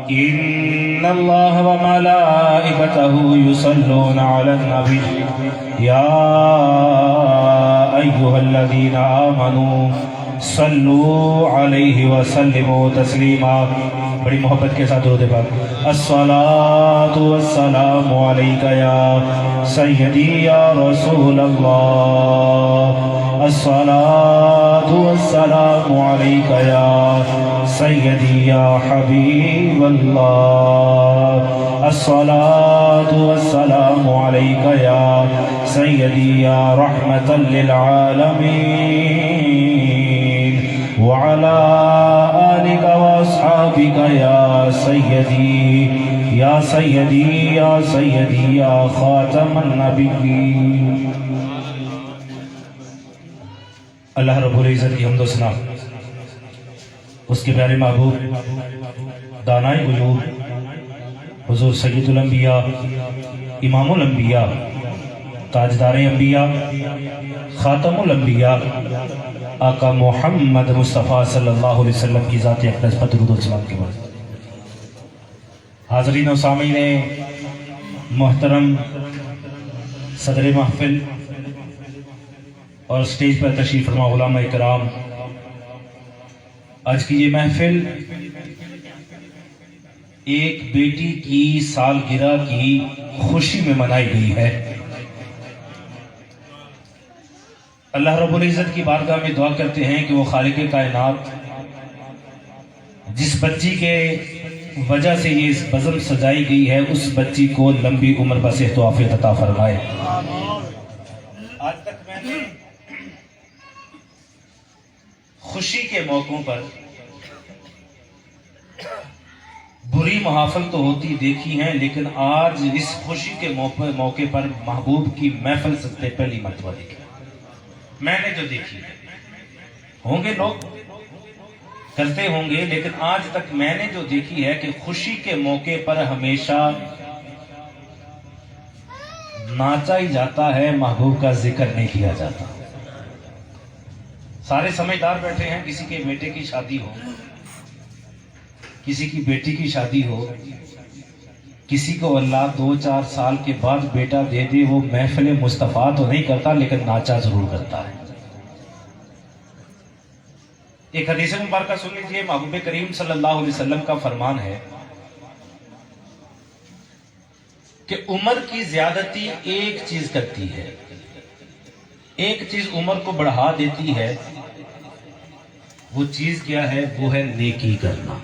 إن الله وملائكته يصلون على النبي يا أيها الذين آمنوا صلوا عليه وسلموا تسلیما. بڑی محبت کے ساتھ درود پاک. الصلاة والسلام علیک یا سیدی یا رسول اللہ. الصلاة والسلام علیک یا سیدی یا حبیب اللہ. الصلاة والسلام علیک یا سیدی یا رحمت للعالمین وعلى آلك وأصحابك يا سيدي يا سيدي يا سيدي يا خاتم النبيين. اللہ رب العزت کی حمد و ثنا اس کے پیارے محبوب دانائے غیوب حضور سید الانبیاء امام الانبیاء تاجدار انبیاء خاتم الانبیاء آقا محمد مصطفیٰ صلی اللہ علیہ وسلم کی ذات اقدس پر درود و سلام کے بعد حاضرین و سامعین محترم صدر محفل اور اسٹیج پر تشریف فرما علماء کرام، آج کی یہ محفل ایک بیٹی کی سالگرہ کی خوشی میں منائی گئی ہے. اللہ رب العزت کی بارگاہ میں دعا کرتے ہیں کہ وہ خالق کائنات جس بچی کے وجہ سے یہ اس بزم سجائی گئی ہے اس بچی کو لمبی عمر پر صحت و عافیت عطا فرمائے. آج تک میں نے خوشی کے موقعوں پر بری محافل تو ہوتی دیکھی ہیں، لیکن آج اس خوشی کے موقع پر محبوب کی محفل سب سے پہلی مرتبہ دیکھی میں نے. جو دیکھی ہوں گے لوگ کرتے ہوں گے، لیکن آج تک میں نے جو دیکھی ہے کہ خوشی کے موقع پر ہمیشہ ناچا ہی جاتا ہے، محبوب کا ذکر نہیں کیا جاتا. سارے سمجھدار بیٹھے ہیں، کسی کے بیٹے کی شادی ہو، کسی کی بیٹی کی شادی ہو، کسی کو اللہ 2-4 سال کے بعد بیٹا دے دے، وہ محفل مصطفیٰ تو نہیں کرتا لیکن ناچا ضرور کرتا ہے. ایک حدیث مبارکہ سن لیجئے. محبوب کریم صلی اللہ علیہ وسلم کا فرمان ہے کہ عمر کی زیادتی ایک چیز کرتی ہے، ایک چیز عمر کو بڑھا دیتی ہے. وہ چیز کیا ہے؟ وہ ہے نیکی کرنا.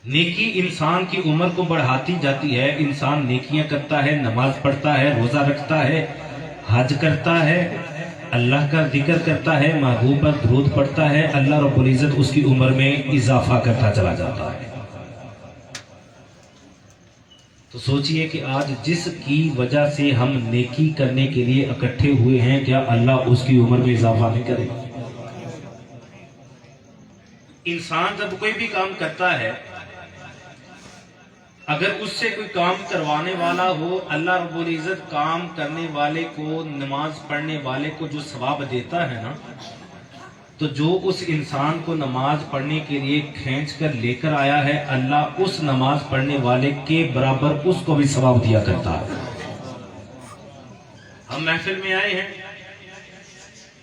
نیکی انسان کی عمر کو بڑھاتی جاتی ہے. انسان نیکیاں کرتا ہے، نماز پڑھتا ہے، روزہ رکھتا ہے، حج کرتا ہے، اللہ کا ذکر کرتا ہے، محبوب پر درود پڑھتا ہے، اللہ رب العزت اس کی عمر میں اضافہ کرتا چلا جاتا ہے. تو سوچئے کہ آج جس کی وجہ سے ہم نیکی کرنے کے لیے اکٹھے ہوئے ہیں، کیا اللہ اس کی عمر میں اضافہ نہیں کرے؟ انسان جب کوئی بھی کام کرتا ہے، اگر اس سے کوئی کام کروانے والا ہو، اللہ رب العزت کام کرنے والے کو، نماز پڑھنے والے کو جو ثواب دیتا ہے نا، تو جو اس انسان کو نماز پڑھنے کے لیے کھینچ کر لے کر آیا ہے، اللہ اس نماز پڑھنے والے کے برابر اس کو بھی ثواب دیا کرتا ہے. ہم محفل میں آئے ہیں،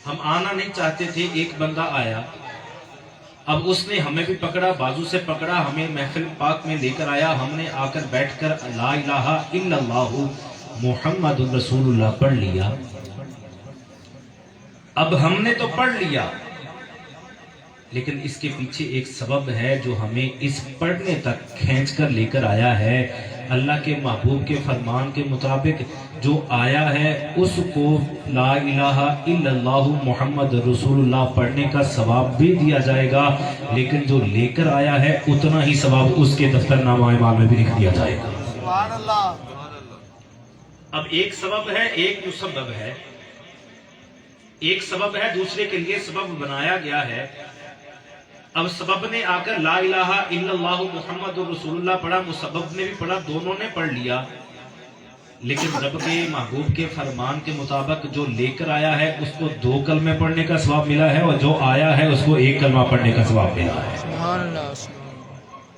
ہم آنا نہیں چاہتے تھے، ایک بندہ آیا، اب اس نے ہمیں بھی پکڑا، بازو سے پکڑا، ہمیں محفل پاک میں لے کر آیا. ہم نے آ کر بیٹھ کر لا الہ الا اللہ محمد رسول اللہ پڑھ لیا. اب ہم نے تو پڑھ لیا، لیکن اس کے پیچھے ایک سبب ہے جو ہمیں اس پڑھنے تک کھینچ کر لے کر آیا ہے. اللہ کے محبوب کے فرمان کے مطابق جو آیا ہے اس کو لا الہ الا اللہ محمد رسول اللہ پڑھنے کا ثواب بھی دیا جائے گا، لیکن جو لے کر آیا ہے اتنا ہی ثواب اس کے دفتر نامہ اعمال میں بھی لکھ دیا جائے گا. سبحان اللہ. اب ایک سبب ہے، ایک مسبب ہے. ایک سبب ہے، دوسرے کے لیے سبب بنایا گیا ہے. اب سبب نے آ کر لا الہ الا اللہ محمد رسول اللہ پڑھا، مسبب نے بھی پڑھا، دونوں نے پڑھ لیا، لیکن رب کے محبوب کے فرمان کے مطابق جو لے کر آیا ہے اس کو 2 کلمے پڑھنے کا ثواب ملا ہے، اور جو آیا ہے اس کو 1 کلمہ پڑھنے کا ثواب ملا ہے.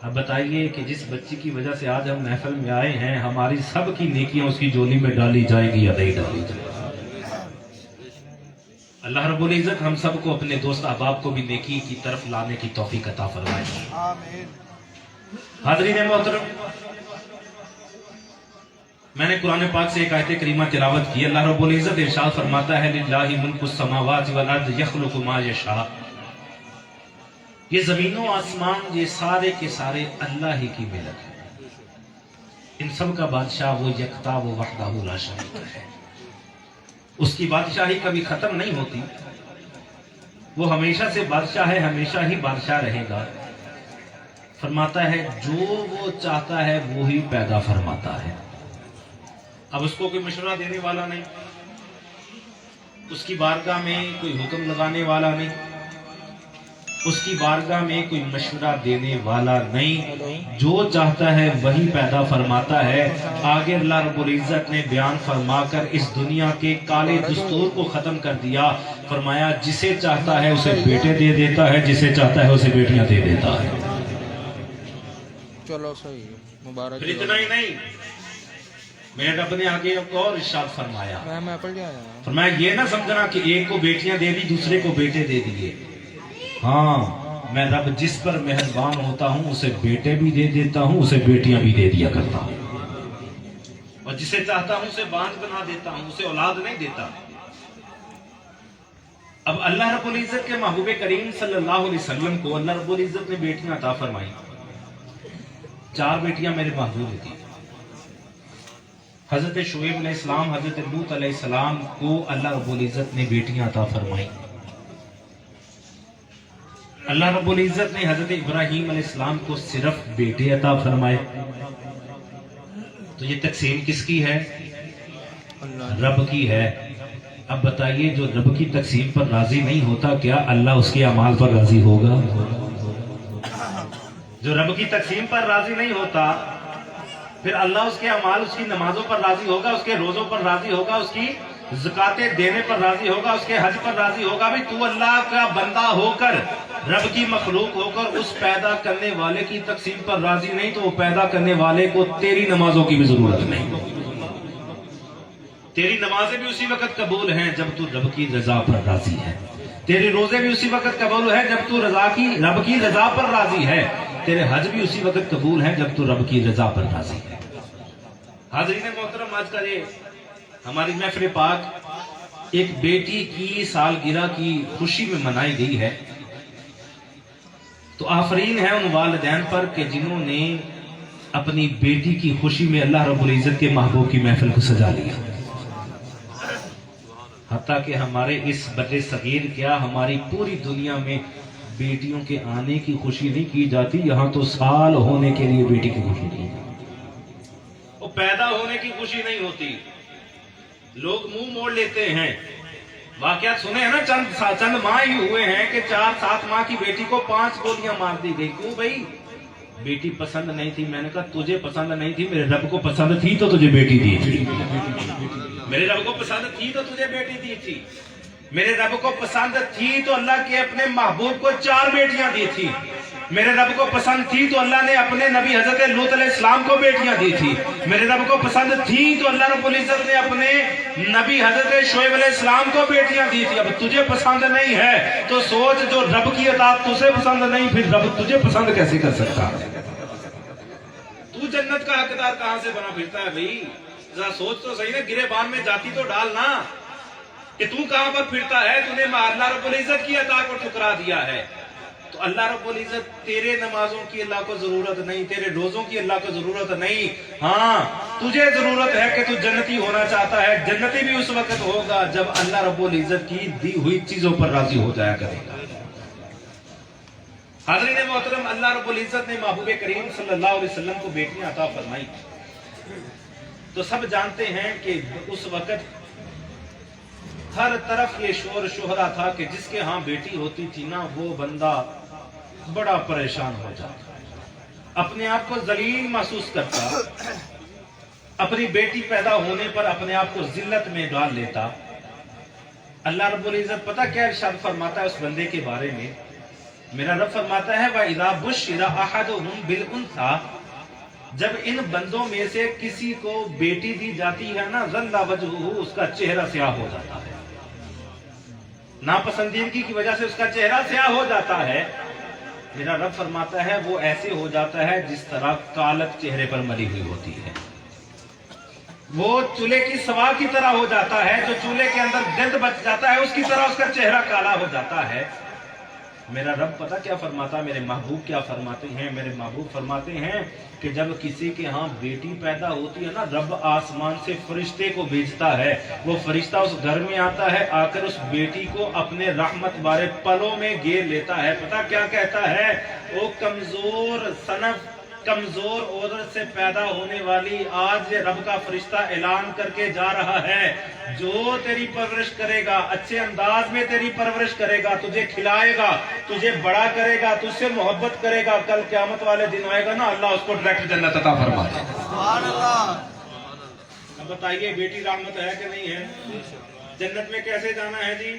اب بتائیے کہ جس بچی کی وجہ سے آج ہم محفل میں آئے ہیں، ہماری سب کی نیکیاں اس کی جولی میں ڈالی جائے گی یا نہیں ڈالی جائے گی؟ اللہ رب العزت ہم سب کو اپنے دوست احباب کو بھی نیکی کی طرف لانے کی توفیق عطا فرمائے۔ آمین۔ حاضرین محترم، میں نے قرآن پاک سے ایک آیت کریمہ تلاوت کی۔ اللہ رب العزت ارشاد فرماتا ہے للہ ملک السماوات والارض یخلق ما یشاء، یہ زمین و آسمان یہ سارے کے سارے اللہ ہی کی ملک ہے۔ ان سب کا بادشاہ وہ یکتا، وہ وحدہ لا شریک ہے۔ اس کی بادشاہی کبھی ختم نہیں ہوتی، وہ ہمیشہ سے بادشاہ ہے، ہمیشہ ہی بادشاہ رہے گا۔ فرماتا ہے جو وہ چاہتا ہے وہی پیدا فرماتا ہے۔ اب اس کو کوئی مشورہ دینے والا نہیں، اس کی بارگاہ میں کوئی حکم لگانے والا نہیں، اس کی بارگاہ میں کوئی مشورہ دینے والا نہیں، جو چاہتا ہے وہی پیدا فرماتا ہے۔ آگے اللہ رب العزت نے بیان فرما کر اس دنیا کے کالے دستور کو ختم کر دیا۔ فرمایا جسے چاہتا ہے اسے بیٹے دے دیتا ہے، جسے چاہتا ہے اسے بیٹیاں دے دیتا ہے۔ چلو صحیح، مبارک۔ پھر اتنا ہی نہیں، میرے رب نے آگے ایک اور ارشاد فرمایا۔ فرمایا یہ نہ سمجھنا کہ ایک کو بیٹیاں دے دی دوسرے کو بیٹے دے دیے۔ ہاں میں رب جس پر مہربان ہوتا ہوں اسے بیٹے بھی دے دیتا ہوں، اسے بیٹیاں بھی دے دیا کرتا ہوں، اور جسے چاہتا ہوں اسے بانجھ بنا دیتا ہوں، اسے اولاد نہیں دیتا۔ اب اللہ رب العزت کے محبوب کریم صلی اللہ علیہ وسلم کو اللہ رب العزت نے بیٹیاں عطا فرمائی۔ 4 بیٹیاں میرے محبوب تھی۔ حضرت شعیب علیہ السلام، حضرت لوط علیہ السلام کو اللہ رب العزت نے بیٹیاں عطا فرمائی۔ اللہ رب العزت نے حضرت ابراہیم علیہ السلام کو صرف بیٹے عطا فرمائے۔ تو یہ تقسیم کس کی ہے؟ رب کی ہے۔ اب بتائیے جو رب کی تقسیم پر راضی نہیں ہوتا، کیا اللہ اس کے اعمال پر راضی ہوگا؟ جو رب کی تقسیم پر راضی نہیں ہوتا، پھر اللہ اس کے اعمال، اس کی نمازوں پر راضی ہوگا، اس کے روزوں پر راضی ہوگا، اس کی زکاتیں دینے پر راضی ہوگا، اس کے حج پر راضی ہوگا۔ بھی تو اللہ کا بندہ ہو کر، رب کی مخلوق ہو کر اس پیدا کرنے والے کی تقسیم پر راضی نہیں، تو وہ پیدا کرنے والے کو تیری نمازوں کی بھی ضرورت نہیں۔ تیری نمازیں بھی اسی وقت قبول ہیں جب تو رب کی رضا پر راضی ہے، تیرے روزے بھی اسی وقت قبول ہیں جب تو رب کی رضا پر راضی ہے، تیرے حج بھی اسی وقت قبول ہیں جب تو رب کی رضا پر راضی ہے۔ حاضرین محترم، آج کا یہ ہماری محفل پاک ایک بیٹی کی سالگرہ کی خوشی میں منائی گئی ہے۔ تو آفرین ہے ان والدین پر کہ جنہوں نے اپنی بیٹی کی خوشی میں اللہ رب العزت کے محبوب کی محفل کو سجا لیا۔ حتیٰ کہ ہمارے اس بر صغیر کیا ہماری پوری دنیا میں بیٹیوں کے آنے کی خوشی نہیں کی جاتی، یہاں تو سال ہونے کے لیے بیٹی کی خوشی کی جاتی، وہ پیدا ہونے کی خوشی نہیں ہوتی۔ لوگ منہ موڑ لیتے ہیں۔ واقعات سنے ہیں نا، چند ماہ ہی ہوئے ہیں کہ 4-7 ماہ کی بیٹی کو 5 گولیاں مار دی گئی۔ کیوں بھائی؟ بیٹی پسند نہیں تھی۔ میں نے کہا تجھے پسند نہیں تھی، میرے رب کو پسند تھی تو تجھے بیٹی دی تھی۔ میرے رب کو پسند تھی تو تجھے بیٹی دی تھی۔ میرے رب کو پسند تھی تو اللہ کے اپنے محبوب کو 4 بیٹیاں دی تھی۔ میرے رب کو پسند تھی تو اللہ نے اپنے نبی حضرت لوط علیہ السلام کو بیٹیاں دی تھی۔ میرے رب کو پسند تھی تو اللہ رب العزت نے اپنے نبی حضرت شعیب علیہ السلام کو بیٹیاں دی تھی۔ اب تجھے پسند نہیں ہے تو سوچ، جو رب کی اطاعت تجھے پسند نہیں، پھر رب تجھے پسند کیسے کر سکتا ہے؟ تو جنت کا حقدار کہاں سے بنا پھرتا ہے بھائی؟ ذرا سوچ تو صحیح نا، گرے بان میں جاتی تو ڈالنا کہ تو کہاں پر پھرتا ہے؟ تو نے اللہ رب العزت کی عطا کو ٹھکرا دیا ہے۔ تو اللہ رب العزت تیرے نمازوں کی اللہ کو ضرورت نہیں، تیرے روزوں کی اللہ کو ضرورت نہیں۔ ہاں تجھے ضرورت ہے کہ تو جنتی ہونا چاہتا ہے، جنتی بھی اس وقت ہوگا جب اللہ رب العزت کی دی ہوئی چیزوں پر راضی ہو جایا کرے گا۔ حاضرین محترم، اللہ رب العزت نے محبوب کریم صلی اللہ علیہ وسلم کو بیٹیاں عطا فرمائی۔ تو سب جانتے ہیں کہ اس وقت ہر طرف یہ شور شہرا تھا کہ جس کے ہاں بیٹی ہوتی تھی نا، وہ بندہ بڑا پریشان ہو جاتا، اپنے آپ کو ذلیل محسوس کرتا، اپنی بیٹی پیدا ہونے پر اپنے آپ کو ذلت میں ڈال لیتا۔ اللہ رب العزت پتہ کیا ارشاد فرماتا ہے اس بندے کے بارے میں؟ मेरा रब फरमाता है वइज़ा बुश्शिरा अहदुहुम बिल उन्सा, जब इन बंदों में से किसी को बेटी दी जाती है ना, ज़ल्ला वजहुहु, उसका चेहरा स्याह हो जाता है, नापसंदीदगी की वजह से उसका चेहरा स्याह हो जाता है। मेरा रब फरमाता है वो ऐसे हो जाता है जिस तरह कालक चेहरे पर मली हुई होती है, वो चूल्हे की सवा की तरह हो जाता है, जो चूल्हे के अंदर गंध बच जाता है उसकी तरह उसका चेहरा काला हो जाता है। मेरा रब पता क्या फरमाता है, मेरे महबूब क्या फरमाते हैं, मेरे महबूब फरमाते हैं कि जब किसी के यहाँ बेटी पैदा होती है ना, रब आसमान से फरिश्ते को भेजता है, वो फरिश्ता उस घर में आता है, आकर उस बेटी को अपने रहमत वाले पलों में घेर लेता है। पता क्या कहता है, ओ कमजोर सनफ, कमजोर औरत से पैदा होने वाली, आज रब का फरिश्ता ऐलान करके जा रहा है, जो तेरी परवरिश करेगा, अच्छे अंदाज में तेरी परवरिश करेगा, तुझे खिलाएगा, तुझे बड़ा करेगा, तुझसे मोहब्बत करेगा, कल क़यामत वाले दिन आएगा ना, अल्लाह उसको डायरेक्ट जन्नत अता फरमाएगा। सुभान अल्लाह। अब बताइए बेटी रहमत है कि नहीं है? जन्नत में कैसे जाना है जी?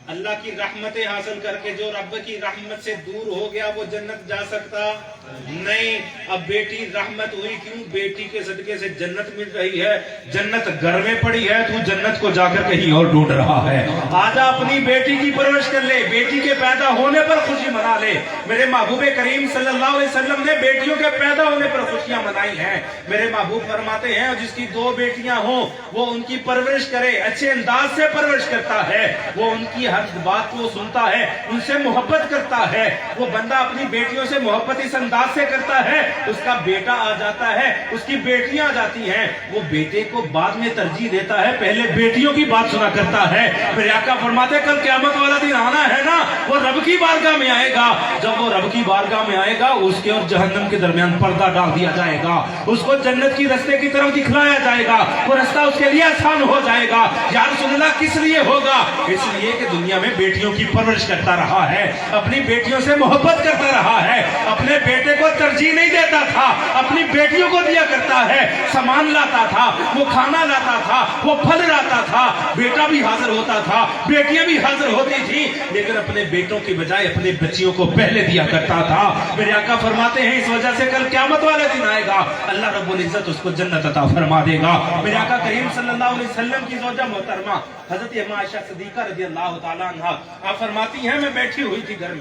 अल्लाह की रहमतें हासिल करके। जो रब की रहमत से दूर हो गया वो जन्नत जा सकता नहीं। अब बेटी रहमत हुई, क्यों? बेटी के सदके से जन्नत मिल रही है, जन्नत घर में पड़ी है, तू जन्नत को जाकर कहीं और ढूंढ रहा है। आजा अपनी बेटी की परवरिश कर ले, बेटी के पैदा होने पर खुशी मना ले। मेरे महबूब करीम सल्लल्लाहु अलैहि वसल्लम ने बेटियों के पैदा होने पर खुशियां मनाई हैं। मेरे महबूब फरमाते हैं जिसकी 2 बेटियां हो वो उनकी परवरिश करे, अच्छे अंदाज से परवरिश करता है, वो उनकी हर बात को सुनता है, उनसे मोहब्बत करता है। वो बंदा अपनी बेटियों से मोहब्बत इस अंदाज से करता है, उसका बेटा आ जाता है, उसकी बेटियां आ जाती हैं, वो बेटे को बाद में तरजीह देता है, पहले बेटियों की बात सुना करता है। फिर आका फरमाते कल क़यामत वाला दिन आना है ना, वो रब की बारगाह में आएगा। जब वो रब की बारगाह में आएगा, उसके और जहन्नम के दरमियान पर्दा डाल दिया जाएगा, उसको जन्नत की रास्ते की तरफ दिखलाया जाएगा, वो रास्ता उसके लिए आसान हो जाएगा। या रसूल अल्लाह, किस लिए होगा? इसलिए कि दुनिया में बेटियों की परवरिश करता रहा है, अपनी बेटियों से मोहब्बत करता रहा है, अपने बेटे को तरजीह नहीं देता था, अपनी बेटियों को दिया करता है, सामान लाता था, वो खाना लाता था, वो फल लाता था, बेटा भी हाजिर होता था, बेटियां भी हाजिर होती थी, लेकिन अपने बेटों की बजाय अपने बच्चियों को पहले दिया करता था। मेरे आका फरमाते हैं इस वजह से कल क़यामत वाले दिन आएगा, अल्लाह रब्बुल इज्जत उसको जन्नत अता फरमा देगा। मेरे आका करीम सल्लल्लाहु अलैहि वसल्लम की ज़ौजा मोहतरमा हज़रत अम्मा आयशा सिद्दीक़ा रज़ियल्लाहु ताला अन्हा आप फरमाती हैं मैं बैठी हुई थी घर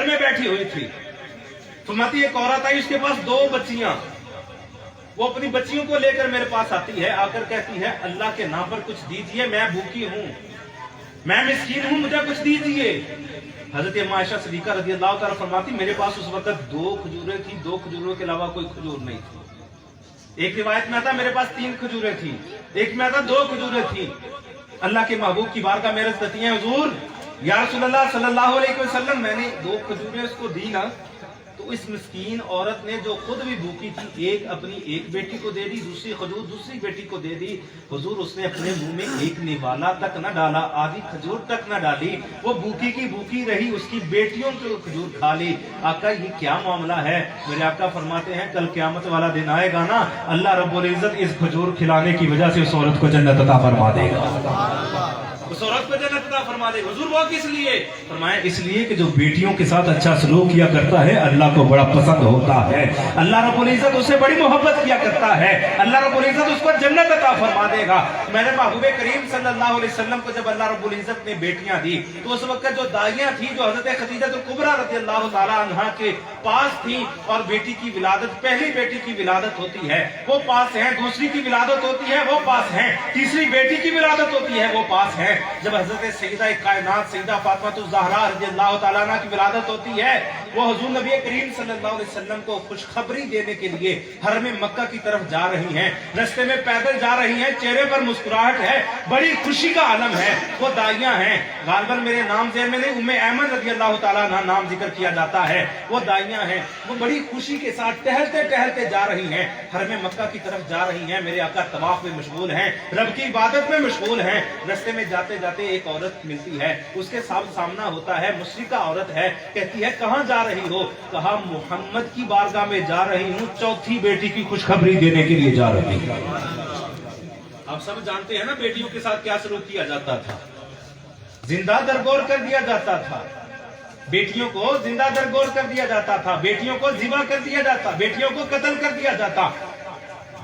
में बैठी हुई थी, फरमाती एक औरत आई, उसके पास 2 बच्चियां, वो अपनी बच्चियों को लेकर मेरे पास आती है, आकर कहती है अल्लाह के नाम पर कुछ दीजिए, मैं भूखी हूं, मैं मिस्कीन हूं, मुझे कुछ दीजिए। हजरत अम्मा आयशा सिद्दीक़ा रज़ियल्लाहु ताला फरमाती मेरे पास उस वक्त 2 खजूरें थी, 2 खजूरों के अलावा कोई खजूर नहीं थी। एक रिवायत में आता मेरे पास 3 खजूरें थी, एक में आता 2 खजूरें थी। अल्लाह के महबूब की बारगाह में अर्ज़ करती हैं हुजूर या रसूल अल्लाह सल्लल्लाहु अलैहि वसल्लम, मैंने 2 खजूरें उसको दी ना, तो इस मिस्कीन औरत ने जो खुद भी भूखी थी, एक अपनी एक बेटी को दे दी, दूसरी खजूर दूसरी बेटी को दे दी। हुजूर उसने अपने मुंह में एक निवाला तक न डाला, आधी खजूर तक न डाली, वो भूखी की भूखी रही, उसकी बेटियों को खजूर खा ली। आका ये क्या मामला है? मेरे आका फरमाते हैं कल क़यामत वाला दिन आएगा ना, अल्लाह रब्बुल इज्जत इस खजूर खिलाने की वजह से उस औरत को जन्नत अता फरमा देगा, उस औरत को जन्नत अता फरमा देगा। हुजूर वो किस लिए? फरमाया इसलिए कि जो बेटियों के साथ अच्छा सलूक किया करता है अल्लाह को बड़ा पसंद होता है, अल्लाह रब्बुल इज्जत उससे बड़ी मोहब्बत किया करता है, अल्लाह रब्बुल इज्जत उसको जन्नत अता फरमा देगा। मेरे महबूब करीम सल्लल्लाहु अलैहि वसल्लम को जब अल्लाह रब्बुल इज्जत ने बेटियां दी, तो उस वक्त जो दाइयां थी, जो हजरत खदीजतुल कुबरा रज़ियल्लाहु ताला अन्हा के पास थी, और बेटी की विलादत, पहली बेटी की विलादत होती है वो पास है, दूसरी की विलादत होती है वो पास है, तीसरी बेटी की विलादत होती है वो पास है। जब हजरत सईदा कायनात सईदा फातिमा ज़हरा रज़ियल्लाहु ताला अन्हा की विलादत होती है, वो हुजूर नबी करीम सल्लल्लाहु अलैहि वसल्लम को खुशखबरी देने के लिए हरम मक्का की तरफ जा रही हैं, रास्ते में पैदल जा रही हैं, चेहरे पर मुस्कुराहट है, बड़ी खुशी का आलम है। वो दाइयां हैं, गालिबन मेरे नाम ज़हन में नहीं, उम्मे ऐमन रज़ियल्लाहु ताला अन्हा नाम जिक्र किया जाता है, वो दाइयां हैं, वो बड़ी खुशी के साथ टहलते टहलते जा रही हैं, हरम मक्का की तरफ जा रही हैं। मेरे आका तवाफ में मशगूल हैं, रब की इबादत में मशगूल हैं। रास्ते में जाते जाते एक औरत मिलती है, उसके सामना होता है, मुशरिका औरत है, कहती है कहां जा रही हो? कहा मोहम्मद की बारगाह में जा रही हूं, 4थी बेटी की खुशखबरी देने के लिए जा रही हूं। आप सब जानते हैं ना बेटियों के साथ क्या सलूक किया जाता था, जिंदा दरगोर कर दिया जाता था, बेटियों को जिंदा दरगोर कर दिया जाता था, बेटियों को ज़िबा कर दिया जाता, बेटियों को कत्ल कर दिया जाता।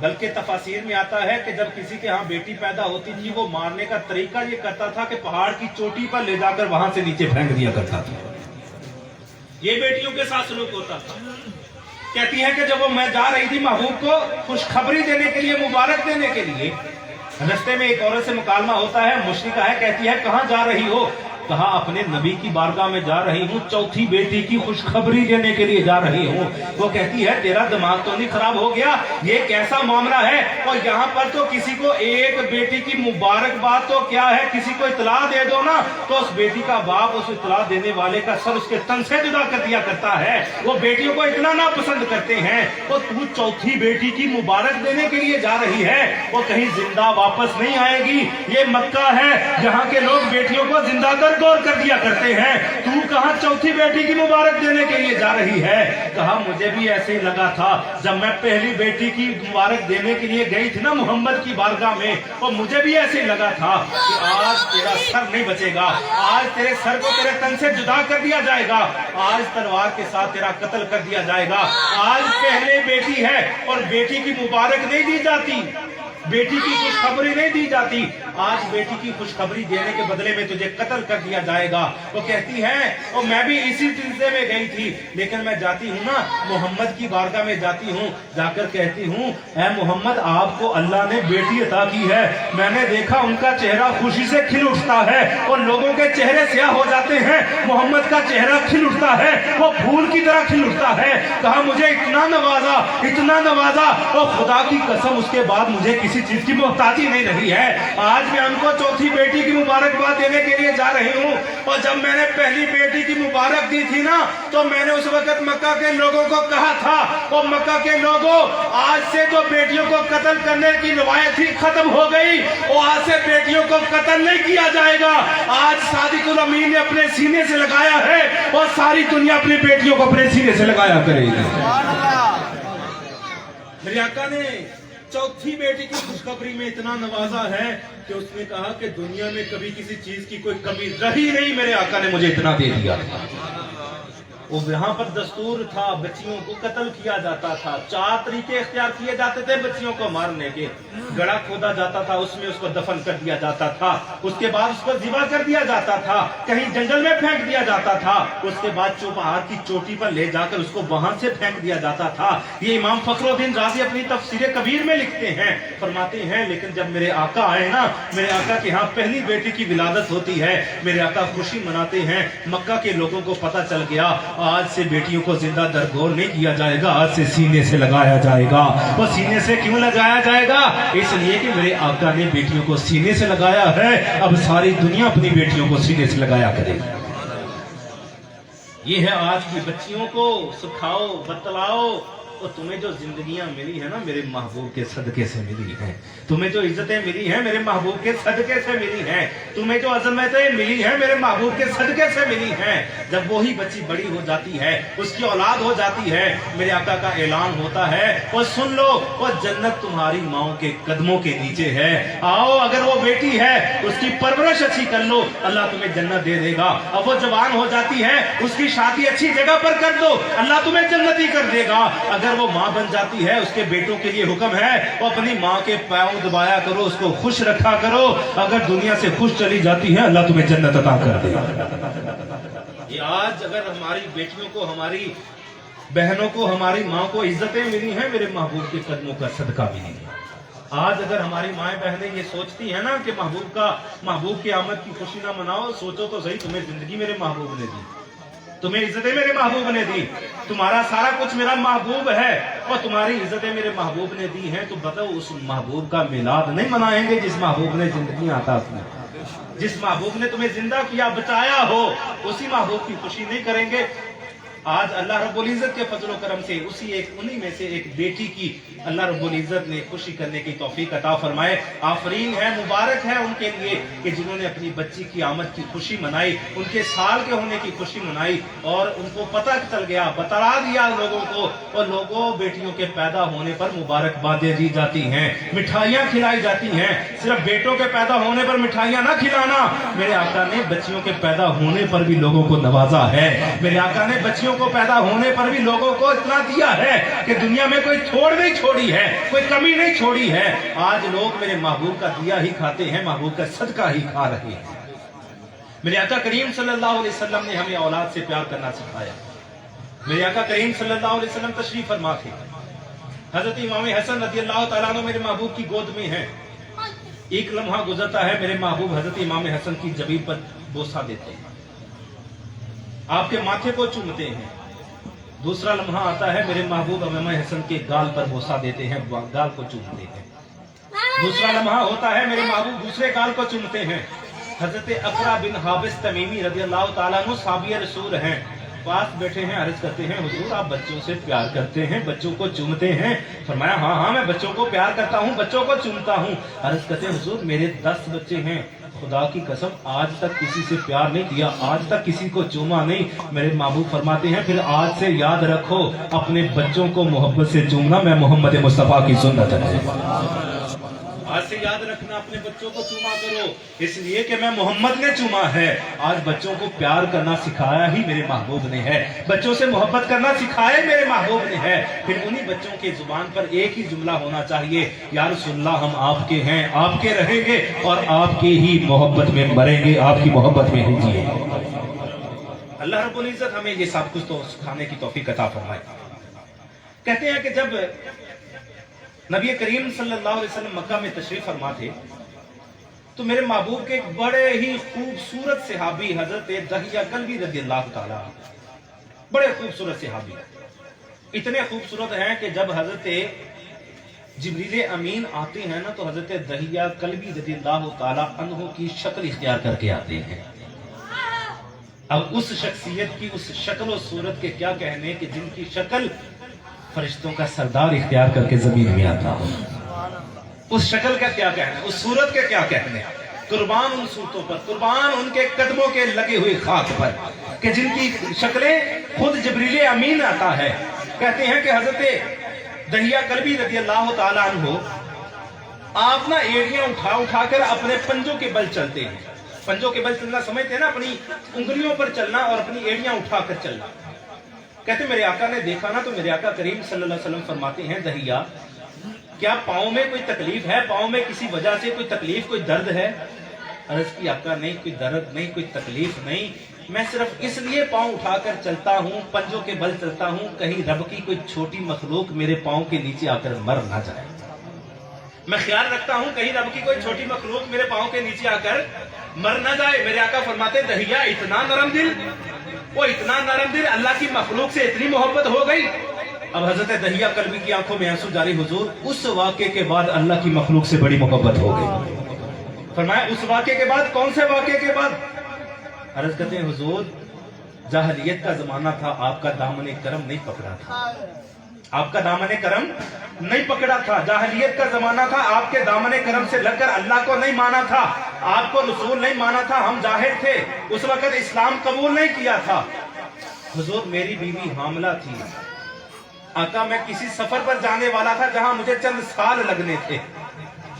बल्कि तफासिर में आता है कि जब किसी के यहाँ बेटी पैदा होती थी, वो मारने का तरीका ये करता था कि पहाड़ की चोटी पर ले जाकर वहां से नीचे फेंक दिया करता था। ये बेटियों के साथ सलूक होता था। कहती है कि जब वो मैं जा रही थी महबूब को खुशखबरी देने के लिए, मुबारक देने के लिए, रास्ते में एक औरत से मुकालमा होता है, मुशरिका है, कहती है कहाँ जा रही हो? कहा अपने नबी की बारगाह में जा रही हूँ, चौथी बेटी की खुशखबरी देने के लिए जा रही हूँ। वो कहती है तेरा दिमाग तो नहीं खराब हो गया? ये कैसा मामला है? और यहाँ पर तो किसी को एक बेटी की मुबारकबाद तो क्या है, किसी को इतला दे दो ना तो उस बेटी का बाप उस इतला देने वाले का सर उसके तन से जुदा कर दिया करता है। वो बेटियों को इतना ना पसंद करते हैं। तो तू चौथी बेटी की मुबारक देने के लिए जा रही है, वो कहीं जिंदा वापस नहीं आएगी। ये मक्का है जहाँ के लोग बेटियों को जिंदा गौर कर दिया करते हैं। तू कहां चौथी बेटी की मुबारक देने के लिए जा रही है? कहा मुझे भी ऐसे ही लगा था जब मैं पहली बेटी की मुबारक देने के लिए गई थी ना मोहम्मद की बारगाह में, और मुझे भी ऐसे ही लगा था कि आज तेरा सर नहीं बचेगा, आज तेरे सर को तेरे तन से जुदा कर दिया जाएगा, आज तलवार के साथ तेरा कत्ल कर दिया जाएगा। आज पहले बेटी है और बेटी की मुबारक नहीं दी जाती, बेटी की खुशखबरी नहीं दी जाती, आज बेटी की खुशखबरी देने के बदले में तुझे कत्ल कर दिया जाएगा। वो कहती है और मैं भी इसी सिलसिले में गई थी, लेकिन मैं जाती हूँ ना मोहम्मद की बारगाह में जाती हूँ, जाकर कहती हूँ ऐ मोहम्मद आपको अल्लाह ने बेटी अता की है। मैंने देखा उनका चेहरा खुशी से खिल उठता है और लोगों के चेहरे स्याह हो जाते हैं, मोहम्मद का चेहरा खिल उठता है, वो फूल की तरह खिल उठता है। कहा मुझे इतना नवाजा, इतना नवाजा, और खुदा की कसम उसके बाद मुझे किसी चीज की मोहताजी नहीं रही है। आज मैं उनको चौथी बेटी की मुबारकबाद देने के लिए जा रही हूँ, और जब मैंने पहली बेटी की मुबारक दी थी ना तो मैंने उस वक्त मक्का के लोगों को कहा था, और मक्का के लोगों आज से जो बेटियों को कत्ल करने की रवायत थी खत्म हो गई, और आज से बेटियों को कत्ल नहीं किया जाएगा। आज सादिकुल अमीन ने अपने सीने से लगाया है और सारी दुनिया अपनी बेटियों को अपने सीने से लगाया करेगी। मेरे आका ने चौथी बेटी की खुशखबरी में इतना नवाजा है कि उसने कहा कि दुनिया में कभी किसी चीज की कोई कमी रही नहीं, मेरे आका ने मुझे इतना दे दिया। वो यहाँ पर दस्तूर था, बच्चियों को कत्ल किया जाता था, 4 तरीके इख्तियार किए जाते थे बच्चियों को मारने के। गड़ा खोदा जाता था, उसमें उसको दफन कर दिया जाता था, उसके बाद उसको ज़िबा कर दिया जाता था, कहीं जंगल में फेंक दिया जाता था, उसके बाद पहाड़ की चोटी पर ले जाकर उसको वहां से फेंक दिया जाता था। ये इमाम फखरुद्दीन राज़ी अपनी तफसीर कबीर में लिखते हैं, फरमाते हैं लेकिन जब मेरे आका आए ना, मेरे आका के यहाँ पहली बेटी की विलादत होती है, मेरे आका खुशी मनाते हैं। मक्का के लोगों को पता चल गया आज से बेटियों को जिंदा दरगोर नहीं किया जाएगा, आज से सीने से लगाया जाएगा। वो सीने से क्यों लगाया जाएगा? इसलिए कि मेरे आका ने बेटियों को सीने से लगाया है, अब सारी दुनिया अपनी बेटियों को सीने से लगाया करेगी। ये है आज की बच्चियों को सिखाओ, बतलाओ, और तुम्हें जो जिंदगियां मिली है ना मेरे महबूब के सदके से मिली हैं, तुम्हें जो इज्जतें मिली हैं मेरे महबूब के सदके से मिली हैं, तुम्हें जो अजमतें मिली हैं मेरे महबूब के सदके से मिली हैं। जब वही बच्ची बड़ी हो जाती है, उसकी औलाद हो जाती है, मेरे आका का ऐलान होता है और सुन लो, वो जन्नत तुम्हारी माओ के कदमों के नीचे है। आओ, अगर वो बेटी है उसकी परवरिश अच्छी कर लो, अल्लाह तुम्हें जन्नत दे देगा। अब वो जवान हो जाती है, उसकी शादी अच्छी जगह पर कर दो, अल्लाह तुम्हें जन्नती कर देगा। अगर वो माँ बन जाती है, उसके बेटों के लिए हुक्म है वो अपनी माँ के पांव दबाया करो, उसको खुश रखा करो। अगर दुनिया से खुश चली जाती है, अल्लाह तुम्हें जन्नत अता कर देगा। ये आज अगर हमारी बेटियों को, हमारी बहनों को, हमारी माँ को इज्जतें मिली हैं, मेरे महबूब के कदमों का सदका मिली है। आज अगर हमारी माएं बहनें ये सोचती हैं ना कि महबूब की आमद की खुशी ना मनाओ, सोचो तो सही, तुम्हें जिंदगी मेरे महबूब ने दी, तुम्हें इज्जतें मेरे महबूब ने दी, तुम्हारा सारा कुछ मेरा महबूब है और तुम्हारी इज्जतें मेरे महबूब ने दी हैं। तो बताओ उस महबूब का मिलाद नहीं मनाएंगे जिस महबूब ने जिंदगी अता की, जिस महबूब ने तुम्हें जिंदा किया, बचाया हो, उसी महबूब की खुशी नहीं करेंगे? آج اللہ رب العزت کے فضل و کرم سے انہی میں سے ایک بیٹی کی اللہ رب العزت نے خوشی کرنے کی توفیق عطا فرمائے. آفرین ہے, مبارک ہے ان کے لیے کہ جنہوں نے اپنی بچی کی آمد کی خوشی منائی, ان کے سال کے ہونے کی خوشی منائی, اور ان کو پتہ چل گیا, بتلا دیا لوگوں کو, اور لوگوں بیٹیوں کے پیدا ہونے پر مبارکبادیں دی جاتی ہیں, مٹھائیاں کھلائی جاتی ہیں. صرف بیٹوں کے پیدا ہونے پر مٹھائیاں نہ کھلانا, میرے آقا نے بچیوں کے پیدا ہونے پر بھی لوگوں کو نوازا ہے. میرے آقا نے بچیوں کو پیدا ہونے پر بھی لوگوں کو اتنا دیا ہے کہ دنیا میں کوئی چھوڑ نہیں چھوڑی ہے, کوئی کمی نہیں چھوڑی ہے. آج لوگ میرے محبوب کا دیا ہی کھاتے ہیں, محبوب کا صدقہ ہی کھا رہے ہیں. میرے آقا کریم صلی اللہ علیہ وسلم نے ہمیں اولاد سے پیار کرنا سکھایا. میرے آقا کریم صلی اللہ علیہ وسلم تشریف فرما تھے. حضرت امام حسن رضی اللہ تعالیٰ عنہ میرے محبوب کی گود میں ہیں. ایک لمحہ گزرتا ہے, میرے محبوب حضرت امام حسن کی جبین پر بوسہ دیتے ہیں, آپ کے ماتھے کو چومتے ہیں. دوسرا لمحہ آتا ہے, میرے محبوب امام حسن کے گال پر بوسہ دیتے ہیں, گال کو چومتے ہیں. دوسرا لمحہ ہوتا ہے, میرے محبوب دوسرے گال کو چومتے ہیں. حضرت اقرا بن حابس تمیمی رضی اللہ تعالیٰ عنہ صحابی رسول ہیں, پاس بیٹھے ہیں, عرض کرتے ہیں حضور آپ بچوں سے پیار کرتے ہیں, بچوں کو چومتے ہیں. فرمایا ہاں میں بچوں کو پیار کرتا ہوں, بچوں کو چومتا ہوں. عرض کرتے ہیں حضور میرے 10 بچے ہیں, خدا کی قسم آج تک کسی سے پیار نہیں کیا, آج تک کسی کو چوما نہیں. میرے محبوب فرماتے ہیں پھر آج سے یاد رکھو اپنے بچوں کو محبت سے چومنا میں محمد مصطفیٰ کی سنت ہے. آج سے یاد رکھنا اپنے بچوں کو چوما کرو, اس لیے کہ میں محمد نے چوما ہے. آج بچوں کو پیار کرنا سکھایا ہی میرے محبوب نے ہے, بچوں سے محبت کرنا سکھایا میرے محبوب نے ہے. پھر انہی بچوں کے زبان پر ایک ہی جملہ ہونا چاہیے, یا رسول اللہ ہم آپ کے ہیں, آپ کے رہیں گے, اور آپ کے ہی محبت میں مریں گے, آپ کی محبت میں ہی جیئیں گے. اللہ رب العزت ہمیں یہ سب کچھ تو سکھانے کی توفیق عطا فرمائے. کہتے ہیں کہ جب نبی کریم صلی اللہ علیہ وسلم مکہ میں تشریف فرما تھے تو میرے محبوب کے ایک بڑے ہی خوبصورت صحابی حضرت دحیہ کلبی رضی اللہ تعالیٰ, بڑے خوبصورت صحابی, اتنے خوبصورت ہیں کہ جب حضرت جبریل امین آتے ہیں نا تو حضرت دحیہ کلبی رضی اللہ تعالیٰ عنہ کی شکل اختیار کر کے آتے ہیں. اب اس شخصیت کی, اس شکل و صورت کے کیا کہنے کہ جن کی شکل فرشتوں کا سردار اختیار کر کے زمین میں آتا ہو, اس شکل کا کیا کہنا, اس صورت کے کیا کہنے. قربان ان صورتوں پر, قربان ان کے قدموں کے لگے ہوئے خاک پر کہ جن کی شکلیں خود جبریل امین آتا ہے. کہتے ہیں کہ حضرت دحیہ کلبی رضی اللہ تعالیٰ عنہ آپ نا ایڑیاں اٹھا کر اپنے پنجوں کے بل چلتے ہیں. پنجوں کے بل چلنا سمجھتے ہیں نا, اپنی انگلیوں پر چلنا اور اپنی ایڑیاں اٹھا کر چلنا. کہتے میرے آقا نے دیکھا نا تو میرے آقا کریم صلی اللہ علیہ وسلم فرماتے ہیں دحیہ کیا پاؤں میں کوئی تکلیف ہے, پاؤں میں کسی وجہ سے کوئی تکلیف, کوئی درد ہے. عرض کی آقا نہیں, کوئی درد نہیں, کوئی تکلیف نہیں, میں صرف اس لیے پاؤں اٹھا کر چلتا ہوں, پنجوں کے بل چلتا ہوں, کہیں رب کی کوئی چھوٹی مخلوق میرے پاؤں کے نیچے آ کر مر نہ جائے. میں خیال رکھتا ہوں کہیں رب کی کوئی چھوٹی مخلوق میرے پاؤں کے نیچے آ کر مر نہ جائے. میرے آقا فرماتے دحیہ اتنا نرم دل, وہ اتنا نرم دل, اللہ کی مخلوق سے اتنی محبت ہو گئی. اب حضرت دحیہ کلبی کی آنکھوں میں آنسو جاری, حضور اس واقعے کے بعد اللہ کی مخلوق سے بڑی محبت ہو گئی. فرمایا اس واقعے کے بعد, کون سے واقعے کے بعد؟ عرض کرتے ہیں حضور جاہلیت کا زمانہ تھا, آپ کا دامن کرم نہیں پکڑا تھا, آپ کا دامن کرم نہیں پکڑا تھا. جاہلیت کا زمانہ تھا, آپ کے دامن کرم سے لگ کر اللہ کو نہیں مانا تھا, آپ کو رسول نہیں مانا تھا, ہم جاہل تھے, اس وقت اسلام قبول نہیں کیا تھا. حضور میری بیوی حاملہ تھی, آقا میں کسی سفر پر جانے والا تھا جہاں مجھے چند سال لگنے تھے.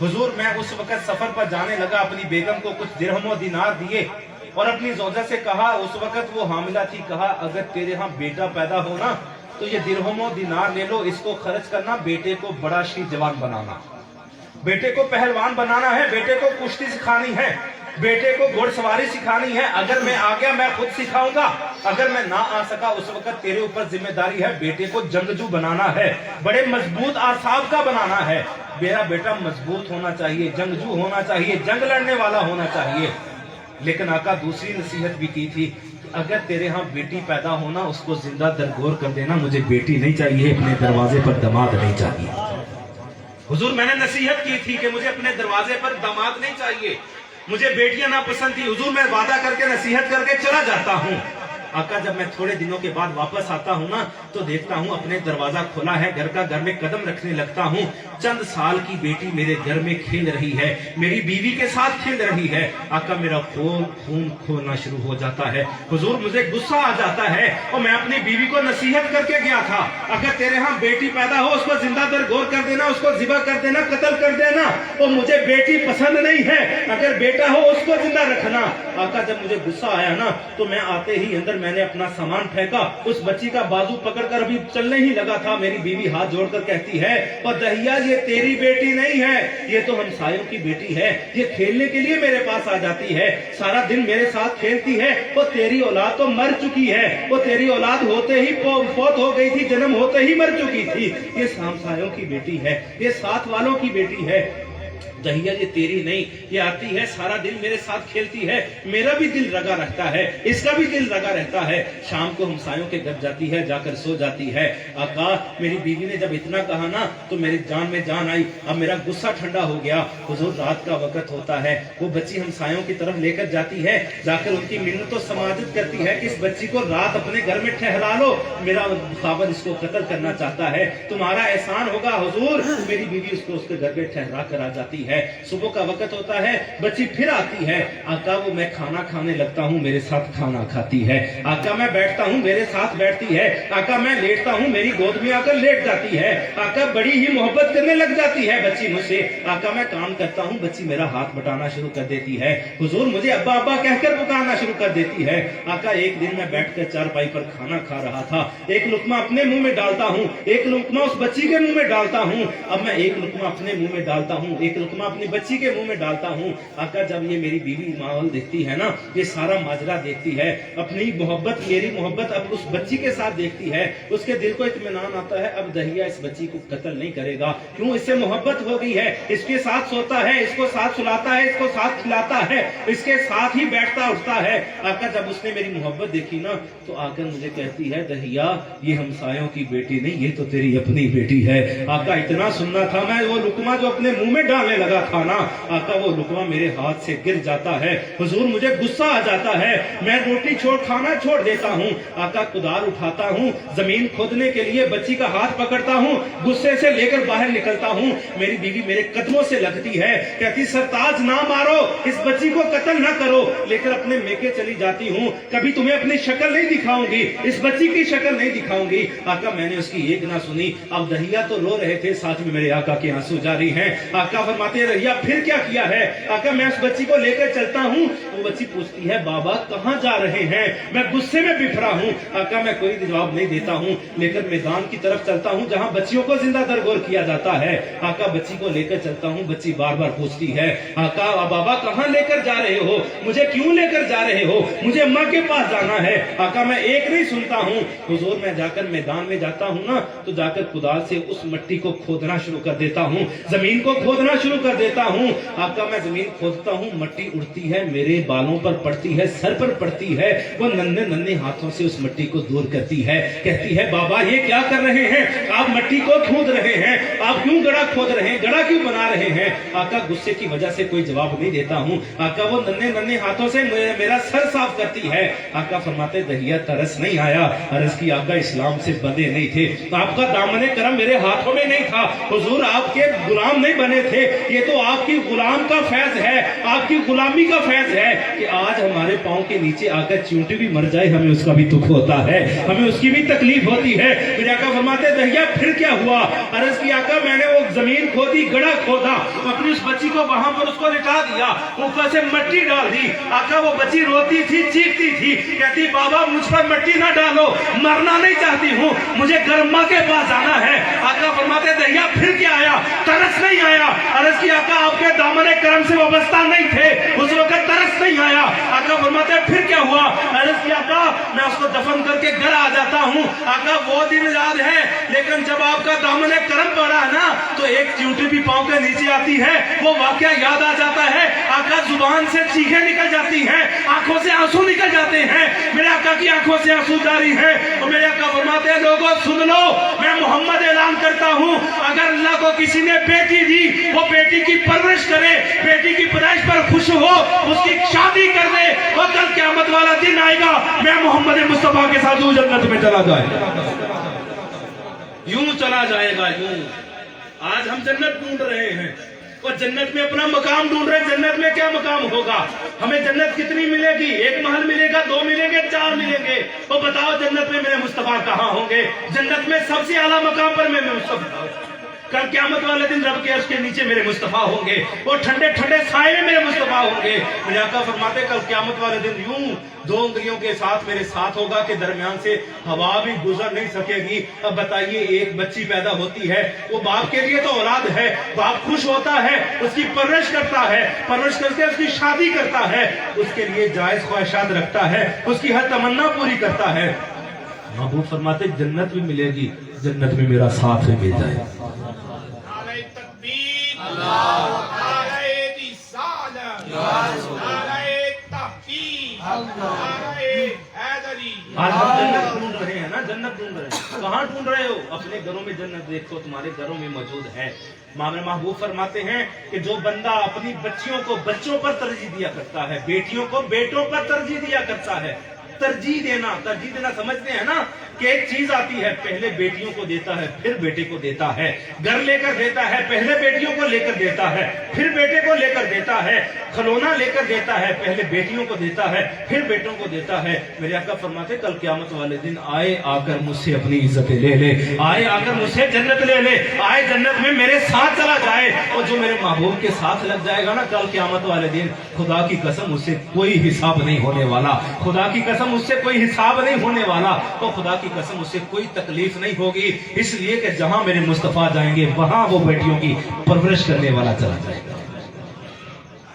حضور میں اس وقت سفر پر جانے لگا, اپنی بیگم کو کچھ درہم و دینار دیے اور اپنی زوجہ سے کہا, اس وقت وہ حاملہ تھی, کہا اگر تیرے ہاں بیٹا پیدا ہونا تو یہ درہم و دینار لے لو, اس کو خرچ کرنا, بیٹے کو بڑا شیر جوان بنانا, بیٹے کو پہلوان بنانا ہے, بیٹے کو کشتی سکھانی ہے, بیٹے کو گھوڑ سواری سکھانی ہے. اگر میں آ گیا میں خود سکھاؤں گا, اگر میں نہ آ سکا اس وقت تیرے اوپر ذمہ داری ہے, بیٹے کو جنگجو بنانا ہے, بڑے مضبوط اعصاب کا بنانا ہے. میرا بیٹا مضبوط ہونا چاہیے, جنگجو ہونا چاہیے, جنگ لڑنے والا ہونا چاہیے. لیکن آقا دوسری نصیحت بھی کی تھی, اگر تیرے ہاں بیٹی پیدا ہونا اس کو زندہ درگور کر دینا, مجھے بیٹی نہیں چاہیے, اپنے دروازے پر داماد نہیں چاہیے. حضور میں نے نصیحت کی تھی کہ مجھے اپنے دروازے پر داماد نہیں چاہیے, مجھے بیٹیاں ناپسند تھی. حضور میں وعدہ کر کے نصیحت کر کے چلا جاتا ہوں, आका जब मैं थोड़े दिनों के बाद वापस आता हूँ ना तो देखता हूँ अपने दरवाजा खुला है, घर में कदम रखने लगता हूँ, चंद साल की बेटी मेरे घर में खेल रही है, मेरी बीवी के साथ खेल रही है। आका मेरा खून खोना शुरू हो जाता है। हुजूर मुझे गुस्सा आ जाता है और मैं अपनी बीवी को नसीहत करके गया था, अगर तेरे यहाँ बेटी पैदा हो उसको जिंदा दरगोर कर देना, उसको जिबा कर देना, कत्ल कर देना। वो मुझे बेटी पसंद नहीं है, अगर बेटा हो उसको जिंदा रखना। आका जब मुझे गुस्सा आया ना तो मैं आते ही अंदर मैंने अपना सामान फेंका, उस बच्ची का बाजू पकड़कर अभी चलने ही लगा था, मेरी बीवी हाथ जोड़कर कहती है, और दहिया ये तेरी बेटी नहीं है, ये तो हमसायों की बेटी है, ये खेलने के लिए मेरे पास आ जाती है, सारा दिन मेरे साथ खेलती है, वो तेरी औलाद तो मर चुकी है, वो तेरी औलाद होते ही फौत हो गई थी, जन्म होते ही मर चुकी थी, ये हमसायों की बेटी है, ये साथ वालों की बेटी है। दहिया ये तेरी नहीं, ये आती है सारा दिन मेरे साथ खेलती है, मेरा भी दिल लगा रहता है, इसका भी दिल लगा रहता है, शाम को हमसायों के घर जाती है, जाकर सो जाती है। आका मेरी बीवी ने जब इतना कहा ना तो मेरी जान में जान आई, अब मेरा गुस्सा ठंडा हो गया। हुजूर रात का वक्त होता है, वो बच्ची हमसायों की तरफ लेकर जाती है, जाकर उनकी मिन्नत समाजित करती है कि इस बच्ची को रात अपने घर में ठहरा लो, मेरा खावद इसको कत्ल करना चाहता है, तुम्हारा एहसान होगा हुजूर। मेरी बीवी उसको उसके घर में ठहरा कर आ जाती है। सुबह का वक्त होता है, बच्ची फिर आती है, आका वो मैं खाना खाने लगता हूँ, मेरे साथ खाना खाती है, आका मैं बैठता हूँ, मेरे साथ बैठती है, आका मैं लेटता हूँ, मेरी गोद में आकर लेट जाती है, आका बड़ी ही मोहब्बत करने लग जाती है बच्ची मुझसे। आका मैं काम करता हूँ, बच्ची मेरा हाथ बटाना शुरू कर देती है, हुजूर मुझे अब्बा अब्बा कहकर पुकारना शुरू कर देती है। आका एक दिन मैं बैठकर चारपाई पर खाना खा रहा था, एक लुकमा अपने मुंह में डालता हूँ, एक लुकमा उस बच्ची के मुंह में डालता हूँ, अब मैं एक लुकमा अपने मुंह में डालता हूँ, एक लुकमा अपनी बच्ची के मुंह में डालता हूँ। आका जब ये मेरी बीवी माहौल देखती है ना, ये सारा माजरा देखती है, अपनी मोहब्बत मेरी मोहब्बत अब उस बच्ची के साथ देखती है, उसके दिल को इत्मीनान आता है, अब दहिया इस बच्ची को कत्ल नहीं करेगा, क्यों इससे मोहब्बत हो गई है, इसके साथ सोता है, इसको साथ सुलाता है, इसको साथ खिलाता है, इसके साथ ही बैठता उठता है। आका जब उसने मेरी मोहब्बत देखी ना तो आकर मुझे कहती है, दहिया ये हमसायों की बेटी नहीं, ये तो तेरी अपनी बेटी है। आका इतना सुनना था मैं, वो लुकमा जो अपने मुंह में डालने लगा था ना, आका वो लुकमा मेरे हाथ से गिर जाता है। हुजूर मुझे गुस्सा आ जाता है, मैं रोटी खाना छोड़ देता हूँ, आका कुदार उठाता हूँ, जमीन खोदने के लिए बच्ची का हाथ पकड़ता हूँ, गुस्से से लेकर बाहर निकलता हूँ। मेरी बीवी मेरे कदमों से लगती है, कहती सरताज ना मारो, इस बच्ची को कत्ल ना करो, लेकर अपने मेके चली जाती हूँ, कभी तुम्हें अपनी शक्ल नहीं दिखाऊंगी, इस बच्ची की शक्ल नहीं दिखाऊंगी। आका मैंने उसकी एक ना सुनी। अब दहिया तो रो रहे थे, साथ में मेरे आका के आंसू जारी हैं। आका फरमाते दहिया फिर क्या किया है? आका मैं उस बच्ची को लेकर चलता हूँ, वो बच्ची पूछती है बाबा कहाँ जा रहे हैं? मैं गुस्से में बिफरा हूँ। आका मैं कोई जवाब नहीं देता हूँ, लेकर मैदान की तरफ चलता हूँ जहाँ बच्चियों को जिंदा दरगोर किया जाता है। आका बच्ची को लेकर चलता हूँ, बच्ची बार बार पूछती है आका बाबा कहाँ लेकर जा रहे हो, मुझे क्यों लेकर जा रहे हो, मुझे अम्मा के पास जाना है। आका मैं एक नहीं सुनता हूँ। हुजूर मैं जाकर मैदान में जाता हूँ ना, तो जाकर कुदाल से उस मिट्टी को खोदना शुरू कर देता हूँ, जमीन को खोदना शुरू कर देता हूँ। आका मैं जमीन खोदता हूँ, मिट्टी उड़ती है, मेरे बालों पर पड़ती है, सर पर पड़ती है, वो नन्हे नन्हे हाथों से उस मिट्टी को दूर करती है, कहती है बाबा ये क्या कर रहे हैं, आप मिट्टी को खोद रहे हैं, आप क्यों गड़ा खोद रहे हैं, गड़ा क्यों बना रहे हैं। आका गुस्से की वजह से कोई जवाब नहीं देता हूँ। आका वो नन्हे नन्हे हाथों से मेरा सर साफ करती है। आका फरमाते दहिया तरस नहीं आया, अर्ज की आका इस्लाम से बंधे नहीं थे, आपका दामने करम मेरे हाथों में नहीं था, हुजूर आपके गुलाम नहीं बने थे, ये तो आपकी गुलाम का फैज है, आपकी गुलामी का फैज है कि आज हमारे पांव के नीचे आकर चींटी भी मर जाए हमें उसका भी दुख होता है, हमें उसकी भी तकलीफ होती है। फिर आका फरमाते दहिया फिर क्या हुआ? अर्ज की आका मैंने वो जमीन खोदी, गड़ा खोदा, अपनी उस बच्ची को वहां पर उसको लिटा दिया, ऊपर से मिट्टी डाल दी। आका वो बच्ची रोती थी, चीखती थी, कहती बाबा मुझ पर मिट्टी ना डालो, मरना नहीं चाहती हूँ, मुझे गर्मा के पास जाना है। आका फरमाते दहिया फिर क्या आया? तरस नहीं आया। अर्ज की आका आपके दामने करम से वाबस्ता नहीं थे, उस वक्त तरस नहीं आया। आका फरमाते फिर क्या हुआ? अर्ज की आका मैं उसको दफन करके घर आ जाता हूँ। आका वो दिन याद है, लेकिन जब आपका दामने करम पड़ा है ना तो एक चींटी भी पांव के नीचे आती है, वो वाकया याद आ जाता है। आका जुबान से चीखें निकल जाती हैं, आंखों से आंसू निकल जाते हैं, मेरे आका की आंखों से आंसू जारी है। और मेरे आका फरमाते हैं लोगों सुन लो, मैं मोहम्मद ऐलान करता हूँ, अगर अल्लाह को किसी ने बेटी दी, वो बेटी की परवरिश करे, बेटी की पैदाइश पर खुश हो, उसकी शादी कर दे, वो कल क़यामत वाला दिन आएगा, मैं मोहम्मद मुस्तफा के साथ वो जन्नत में चला जाएगा, यूं चला जाएगा यूं। आज हम जन्नत ढूंढ रहे हैं और जन्नत में अपना मकाम ढूंढ रहे हैं। जन्नत में क्या मकाम होगा? हमें जन्नत कितनी मिलेगी? एक महल मिलेगा, 2 मिलेंगे, 4 मिलेंगे? तो बताओ जन्नत में मेरे मुस्तफा कहाँ होंगे? जन्नत में सबसे आला मकाम पर मेरे मुस्तफा, कल क़यामत वाले दिन रब के अर्श के नीचे मेरे मुस्तफा होंगे, वो ठंडे ठंडे साए में मेरे मुस्तफा होंगे। मेरे आका फरमाते कल क़यामत वाले दिन यूं 2 उंगलियों के साथ मेरे साथ होगा कि दरमियान से हवा भी गुजर नहीं सकेगी। अब बताइए, एक बच्ची पैदा होती है, वो बाप के लिए तो औलाद है, बाप खुश होता है, उसकी परवरिश करता है, परवरिश करके उसकी शादी करता है, उसके लिए जायज ख्वाहिशात रखता है, उसकी हर तमन्ना पूरी करता है। महबूब फरमाते जन्नत भी मिलेगी, जन्नत में मेरा साथ भी मिल जाए। आज हम जन्नत ढूंढ रहे हैं ना, जन्नत ढूंढ रहे हैं। कहाँ ढूंढ रहे हो? अपने घरों में जन्नत देखो, तुम्हारे घरों में मौजूद है। महबूब फरमाते हैं कि जो बंदा अपनी बच्चियों को बच्चों पर तरजीह दिया करता है, बेटियों को बेटों पर तरजीह दिया करता है। तरजीह देना समझते हैं ना कि एक चीज आती है, पहले बेटियों को देता है, फिर बेटे को देता है। घर लेकर देता है, पहले बेटियों को लेकर देता है, फिर बेटे को लेकर देता है। खिलौना लेकर देता है, पहले बेटियों को देता है, फिर बेटों को देता है। मेरे आका फरमाते कल क़यामत वाले दिन आए आकर मुझसे अपनी इज्जतें ले ले, आए आकर मुझसे जन्नत ले ले, आए जन्नत में मेरे साथ चला जाए। और जो मेरे महबूब के साथ लग जाएगा ना कल क़यामत वाले दिन, खुदा की कसम उससे कोई हिसाब नहीं होने वाला, खुदा की कसम उससे कोई हिसाब नहीं होने वाला, तो खुदा की कसम उससे कोई तकलीफ नहीं होगी। इसलिए कि जहां मेरे मुस्तफा जाएंगे वहां वो बेटियों की परवरिश करने वाला चला जाएगा।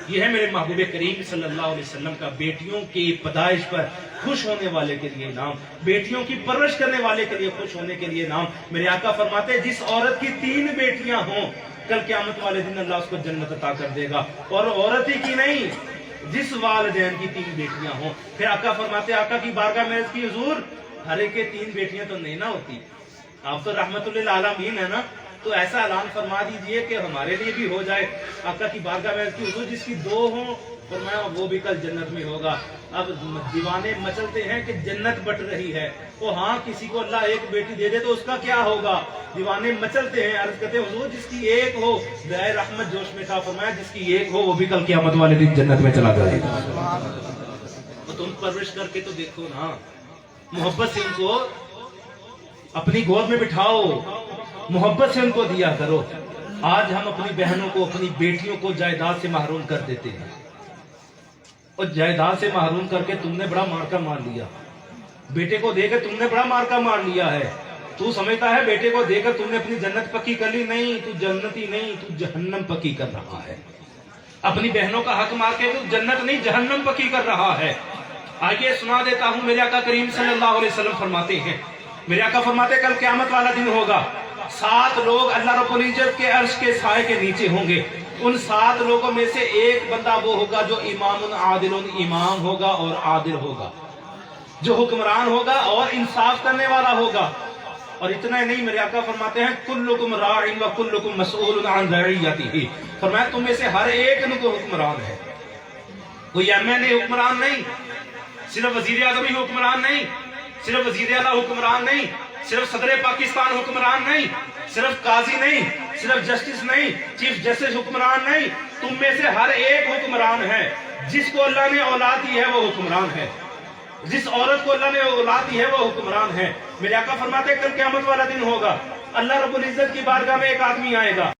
ये है मेरे महबूब करीम सल्लल्लाहु अलैहि वसल्लम का बेटियों की पैदाइश पर खुश होने वाले के लिए नाम, बेटियों की परवरिश करने वाले के लिए खुश होने के लिए नाम। मेरे आका फरमाते हैं जिस औरत की 3 बेटियां हों, कल क़यामत वाले दिन अल्लाह उसको जन्नत अता कर देगा। और औरत ही की नहीं, जिस वालिदैन की 3 बेटियां हों। फिर आका फरमाते आका की बारगाह में अर्ज़ की, हुजूर हर एक के 3 बेटियां तो नहीं ना होती, आप तो रहमतुल्लिल आलमीन है ना, तो ऐसा ऐलान फरमा दीजिए कि हमारे लिए भी हो जाए। आका की बारगाह में अर्ज़ की, हुजूर जिसकी 2 हों, फरमाया वो भी कल जन्नत में होगा। अब दीवाने मचलते हैं कि जन्नत बट रही है, तो हाँ किसी को अल्लाह 1 बेटी दे दे तो उसका क्या होगा? दीवाने मचलते हैं, अर्ज करते हैं हुजूर जिसकी 1 हो, दया रहमत जोश में था, फरमाया जिसकी 1 हो वो भी कल क़यामत वाले दिन जन्नत में चला जाएगा। तो तुम परवरिश करके तो देखो ना, मोहब्बत से उनको अपनी गोद में बिठाओ, मोहब्बत से उनको दिया करो। आज हम अपनी बहनों को, अपनी बेटियों को जायदाद से महरूम कर देते हैं, और जायदाद से महरूम करके तुमने बड़ा मार्का मार लिया। बेटे को देकर तुमने बड़ा मार्का मार लिया है। तू समझता है बेटे को देकर तुमने अपनी जन्नत पक्की कर ली? नहीं, तू जन्नती नहीं, तू जहन्नम पक्की कर रहा है। अपनी बहनों का हक मार के तू जन्नत नहीं जहन्नम पक्की कर रहा है। आइए सुना देता हूं, मेरे आका करीम सल्लल्लाहु अलैहि वसल्लम फरमाते हैं, मेरे आका फरमाते कल क़यामत वाला दिन होगा, 7 लोग अल्लाह रब्बुल इज्जत के अर्श के साए के नीचे होंगे। उन 7 लोगों में से एक बंदा वो होगा जो इमामुन आदिलुन, इमाम होगा और आदिल होगा, जो हुक्मरान होगा और इंसाफ करने वाला होगा। और इतना ही नहीं, मेरे आका फरमाते हैं कुल्लुकुम राइन व कुल्लुकुम मसऊलुन अन रइयतिही, फरमाया तुम में से हर एक को हुक्मरान है। कोई एमएनए हुक्मरान नहीं, सिर्फ वजीर आज़म ही हुक्मरान नहीं, सिर्फ वजीर आला हुक्मरान नहीं, सिर्फ सदर पाकिस्तान हुक्मरान नहीं, सिर्फ काजी नहीं, सिर्फ जस्टिस नहीं, चीफ जस्टिस हुक्मरान नहीं, तुम में से हर एक हुक्मरान है। जिसको अल्लाह ने औलाद दी है वो हुक्मरान है, जिस औरत को अल्लाह ने औलाद दी है वो हुक्मरान है। मेरे आका फरमाते कल क़यामत वाला दिन होगा, अल्लाह रब्बुल इज्जत की बारगाह में एक आदमी आएगा,